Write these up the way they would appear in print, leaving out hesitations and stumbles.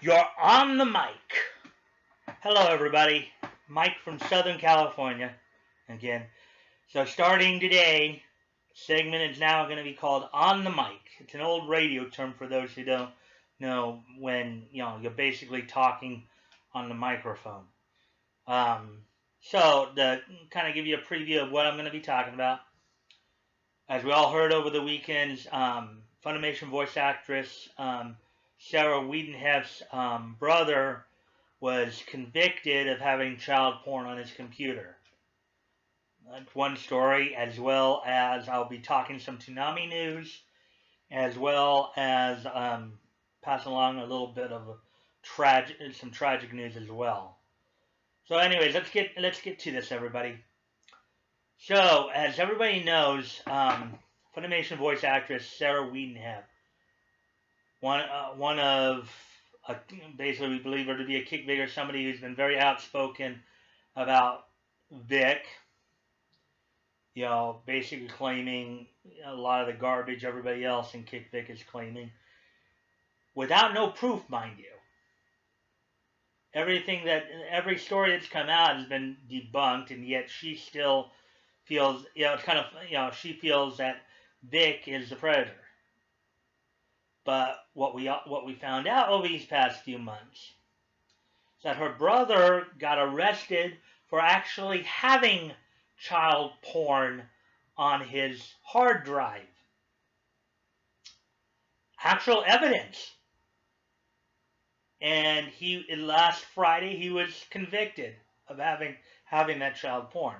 You're on the mic. Hello, everybody. Mike from Southern California again. So, starting today, segment is now going to be called On the Mic. It's an old radio term for those who don't know when you're basically talking on the microphone. So, to kind of give you a preview of what I'm going to be talking about, as we all heard over the weekends, Funimation voice actress Sarah Wiedenheft's brother was convicted of having child porn on his computer. That's one story, as well as I'll be talking some Toonami news, as well as pass along a little bit of some tragic news as well. So, anyways, let's get to this, everybody. So, as everybody knows, Funimation voice actress Sarah Wiedenheft, one of basically we believe her to be a kickbaiter, somebody who's been very outspoken about Vic, basically claiming a lot of the garbage everybody else in Kick Vic is claiming, without no proof, mind you. Every story that's come out has been debunked, and yet she still feels, she feels that Vic is the predator. But what we found out over these past few months is that her brother got arrested for actually having child porn on his hard drive. Actual evidence. And last Friday he was convicted of having that child porn.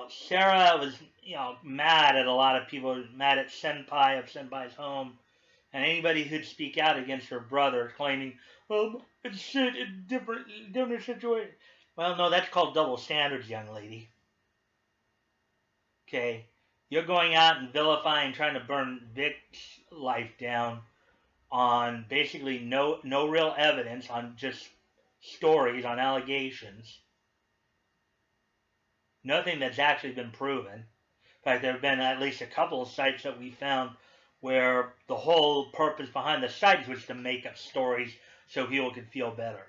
Sarah was, mad at a lot of people, mad at Senpai of Senpai's home, and anybody who'd speak out against her brother, claiming, well, it's different situation. Well, no, that's called double standards, young lady. Okay? You're going out and vilifying, trying to burn Vic's life down on basically no real evidence, on just stories, on allegations. Nothing that's actually been proven. In fact, there have been at least a couple of sites that we found where the whole purpose behind the sites was to make up stories so people could feel better.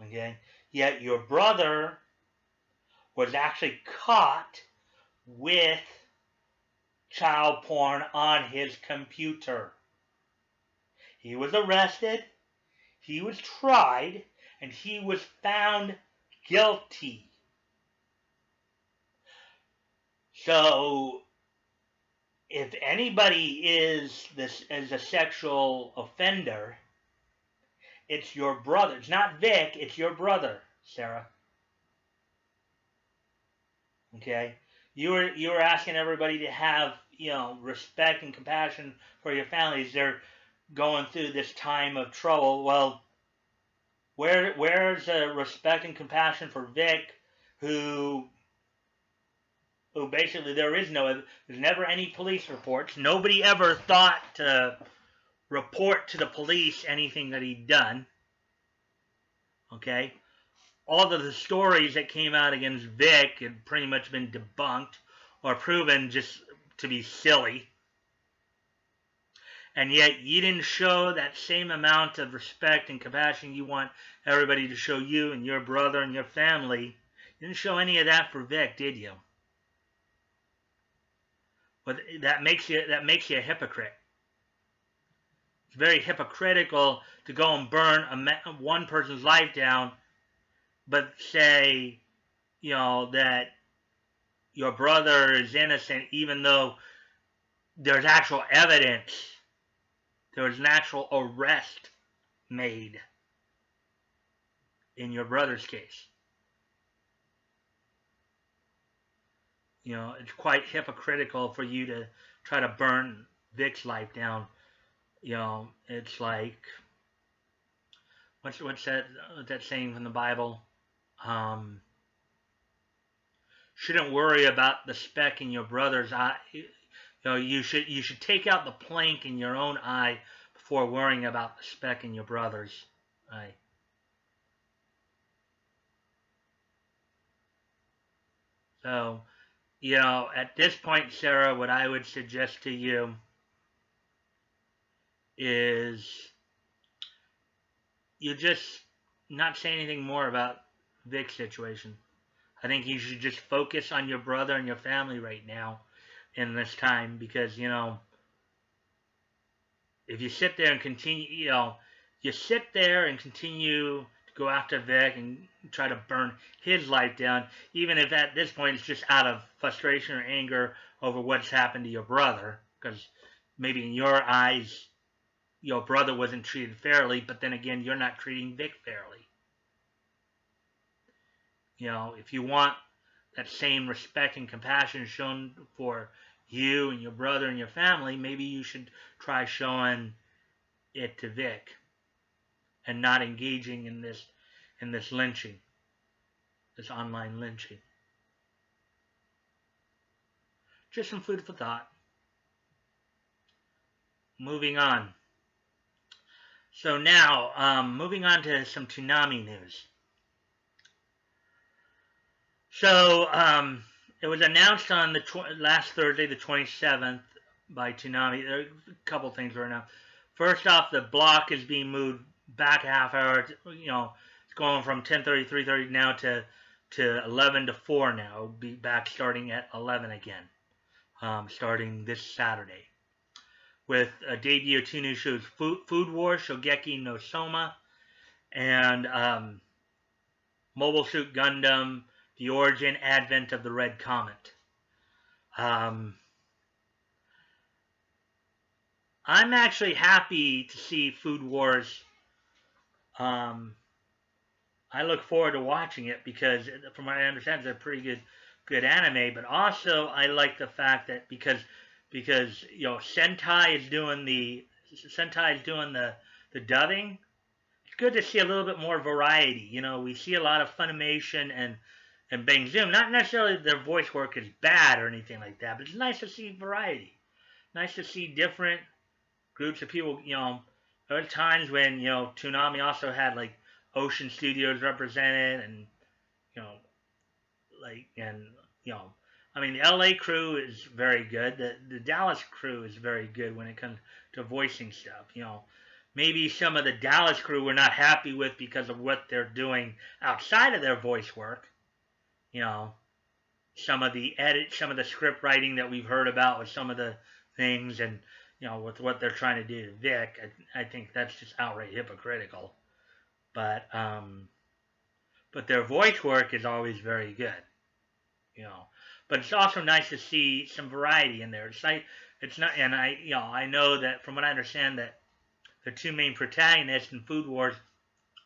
Okay? Yet your brother was actually caught with child porn on his computer. He was arrested, he was tried, and he was found guilty. So, if anybody is a sexual offender, it's your brother. It's not Vic, it's your brother, Sarah. Okay? You were asking everybody to have, respect and compassion for your families. They're going through this time of trouble. Well, where's respect and compassion for Vic, who basically there's never any police reports. Nobody ever thought to report to the police anything that he'd done. Okay? All of the stories that came out against Vic had pretty much been debunked or proven just to be silly. And yet you didn't show that same amount of respect and compassion you want everybody to show you and your brother and your family. You didn't show any of that for Vic, did you? But that makes you a hypocrite. It's very hypocritical to go and burn one person's life down, but say, that your brother is innocent, even though there's actual evidence. There was an actual arrest made in your brother's case. It's quite hypocritical for you to try to burn Vic's life down. It's like, what's that saying from the Bible? Shouldn't worry about the speck in your brother's eye. You should take out the plank in your own eye before worrying about the speck in your brother's eye. So, at this point, Sarah, what I would suggest to you is you just not say anything more about Vic's situation. I think you should just focus on your brother and your family right now in this time, because, if you sit there and continue, you sit there and continue to go after Vic and try to burn his life down, even if at this point it's just out of frustration or anger over what's happened to your brother, because maybe in your eyes your brother wasn't treated fairly, but then again, you're not treating Vic fairly. If you want that same respect and compassion shown for you and your brother and your family, maybe you should try showing it to Vic and not engaging in this lynching, this online lynching. Just some food for thought. Moving on. So now, moving on to some Toonami news. So, it was announced on the last Thursday, the 27th, by Toonami. There are a couple things right now. First off, the block is being moved back a half hour. It's going from 10:30, 3:30 now to 11 to 4 now. It'll be back starting at 11 again, starting this Saturday. With a debut of 2 new shows, Food Wars, Shogeki no Soma, and Mobile Suit Gundam, The Origin, Advent of the Red Comet. I'm actually happy to see Food Wars. I look forward to watching it because, from what I understand, it's a pretty good anime. But also, I like the fact that because Sentai is doing the dubbing. It's good to see a little bit more variety. We see a lot of Funimation and Bang Zoom. Not necessarily their voice work is bad or anything like that, but it's nice to see variety. Nice to see different groups of people. There are times when Toonami also had like Ocean Studios represented, and I mean, the LA crew is very good. The Dallas crew is very good when it comes to voicing stuff. Maybe some of the Dallas crew we're not happy with because of what they're doing outside of their voice work. Some of the script writing that we've heard about with some of the things, and with what they're trying to do to Vic, I think that's just outright hypocritical. But their voice work is always very good. But it's also nice to see some variety in there. It's not, and I know that from what I understand that the 2 main protagonists in Food Wars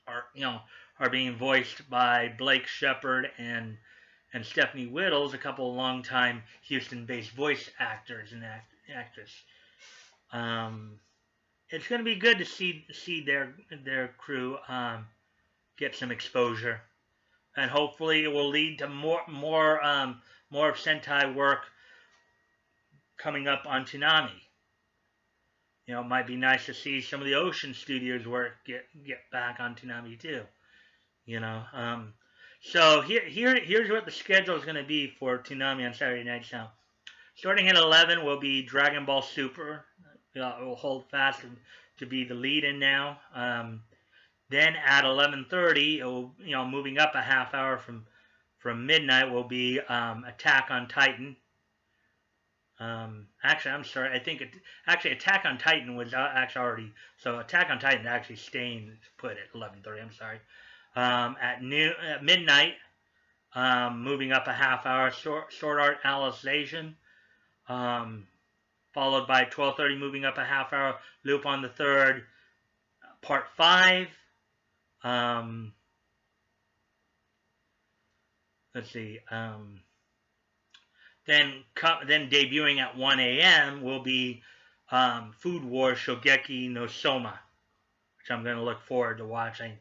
are being voiced by Blake Shepard and Stephanie Whittles, a couple of longtime Houston-based voice actors and actress. It's going to be good to see their crew get some exposure, and hopefully it will lead to more of Sentai work coming up on Toonami. It might be nice to see some of the Ocean Studios work get back on Toonami too. So here's what the schedule is going to be for Toonami on Saturday nights now. Starting at 11 will be Dragon Ball Super. It will hold fast to be the lead-in now. Then at 11:30, it will, moving up a half hour from midnight, will be Attack on Titan. Actually, I'm sorry. I think Attack on Titan was actually already. So Attack on Titan actually staying put at 11:30. I'm sorry. At midnight, moving up a half hour, Sword Art Alicization. Followed by 12:30, moving up a half hour, Lupin the Third, Part 5. Let's see. Then debuting at 1 a.m. will be Food Wars Shogeki no Soma, which I'm going to look forward to watching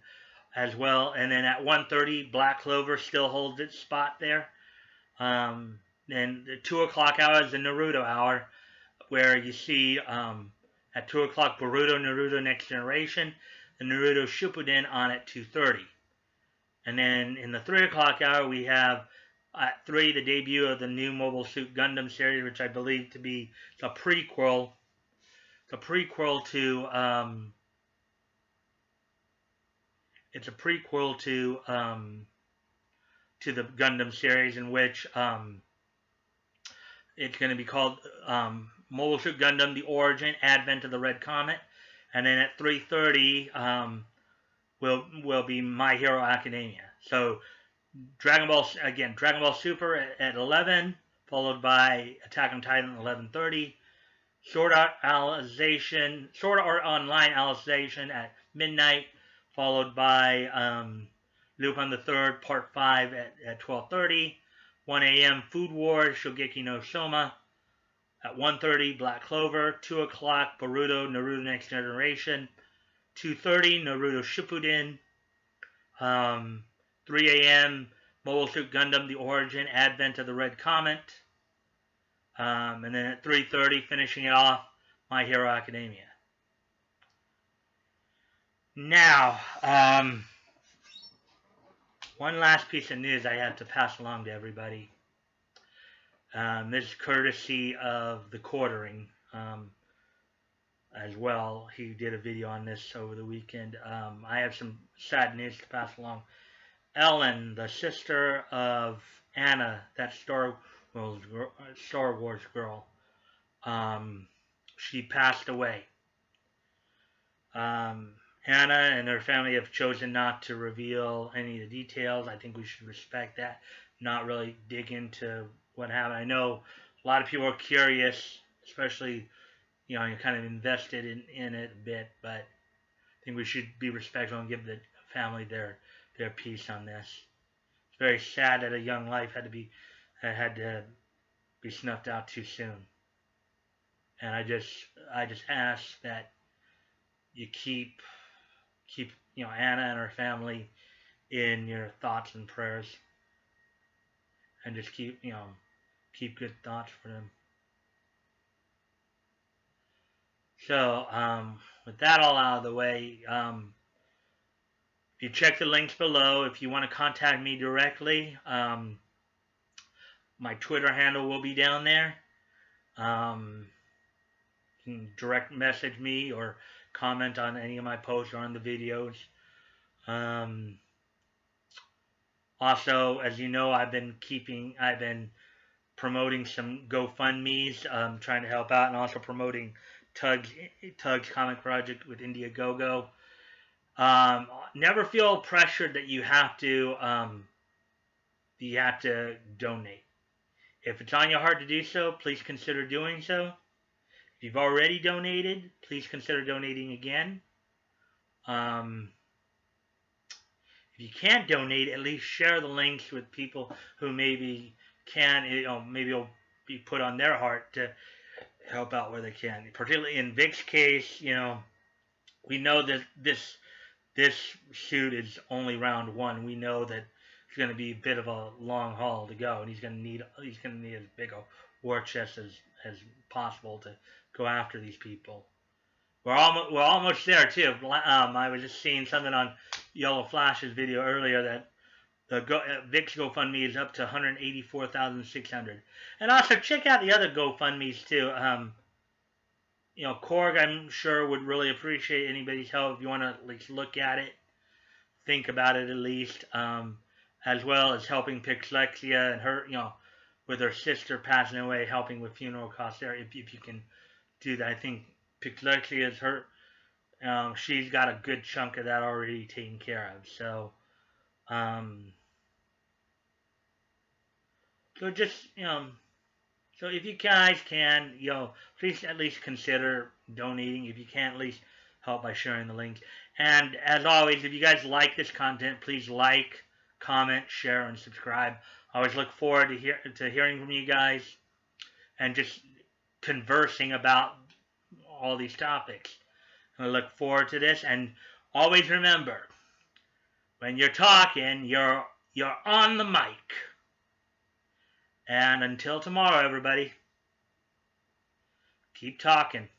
as well. And then at 1:30, Black Clover still holds its spot there. Then the 2 o'clock hour is the Naruto hour, where you see at 2 o'clock Naruto Next Generation, and Naruto Shippuden on at 2:30. And then in the 3 o'clock hour, we have at 3 the debut of the new Mobile Suit Gundam series, which I believe to be a prequel It's a prequel to the Gundam series, in which it's going to be called Mobile Suit Gundam: The Origin, Advent of the Red Comet, and then at 3:30 will be My Hero Academia. So Dragon Ball Super at 11, followed by Attack on Titan at 11:30. Sword Art Online Alicization at midnight, followed by Lupin the Third Part 5 at 12:30. 1 a.m. Food Wars Shogeki no Soma. At 1:30 Black Clover. 2 o'clock Naruto Next Generation. 2:30 Naruto Shippuden. 3 a.m. Mobile Suit Gundam: The Origin, Advent of the Red Comet. And then at 3:30, finishing it off, My Hero Academia. Now, one last piece of news I have to pass along to everybody. This is courtesy of The Quartering as well. He did a video on this over the weekend. I have some sad news to pass along. Ellen, the sister of Anna, that Star Wars girl, she passed away. Anna and her family have chosen not to reveal any of the details. I think we should respect that, not really dig into what happened. I know a lot of people are curious, especially, you're kind of invested in it a bit, but I think we should be respectful and give the family their piece on this. It's very sad that a young life had to be snuffed out too soon. And I just ask that you keep Anna and her family in your thoughts and prayers, and just keep good thoughts for them. So with that all out of the way, you check the links below. If you want to contact me directly, my Twitter handle will be down there. You can direct message me or comment on any of my posts or on the videos. Also, as you know, I've been promoting some GoFundMes, trying to help out, and also promoting Tug's comic project with Indiegogo. Never feel pressured that you have to donate. If it's on your heart to do so, please consider doing so. If you've already donated, please consider donating again. If you can't donate, at least share the links with people who maybe can, maybe it'll be put on their heart to help out where they can. Particularly in Vic's case, we know that this shoot is only round one. We know that it's going to be a bit of a long haul to go, and he's going to need as big a war chest as possible to go after these people. We're almost there too. I was just seeing something on Yellow Flash's video earlier that Vic's GoFundMe is up to 184,600. And also check out the other GoFundMes too. Korg, I'm sure, would really appreciate anybody's help if you want to at least look at it, think about it at least, as well as helping Pixlexia and her, with her sister passing away, helping with funeral costs there. If you can do that, I think Pixlexia is her. She's got a good chunk of that already taken care of. So, so just so if you guys can, please at least consider donating. If you can't, at least help by sharing the links. And as always, if you guys like this content, please like, comment, share, and subscribe. I always look forward to hearing from you guys and just conversing about all these topics. I look forward to this, and always remember, when you're talking, you're on the mic. And until tomorrow, everybody, keep talking.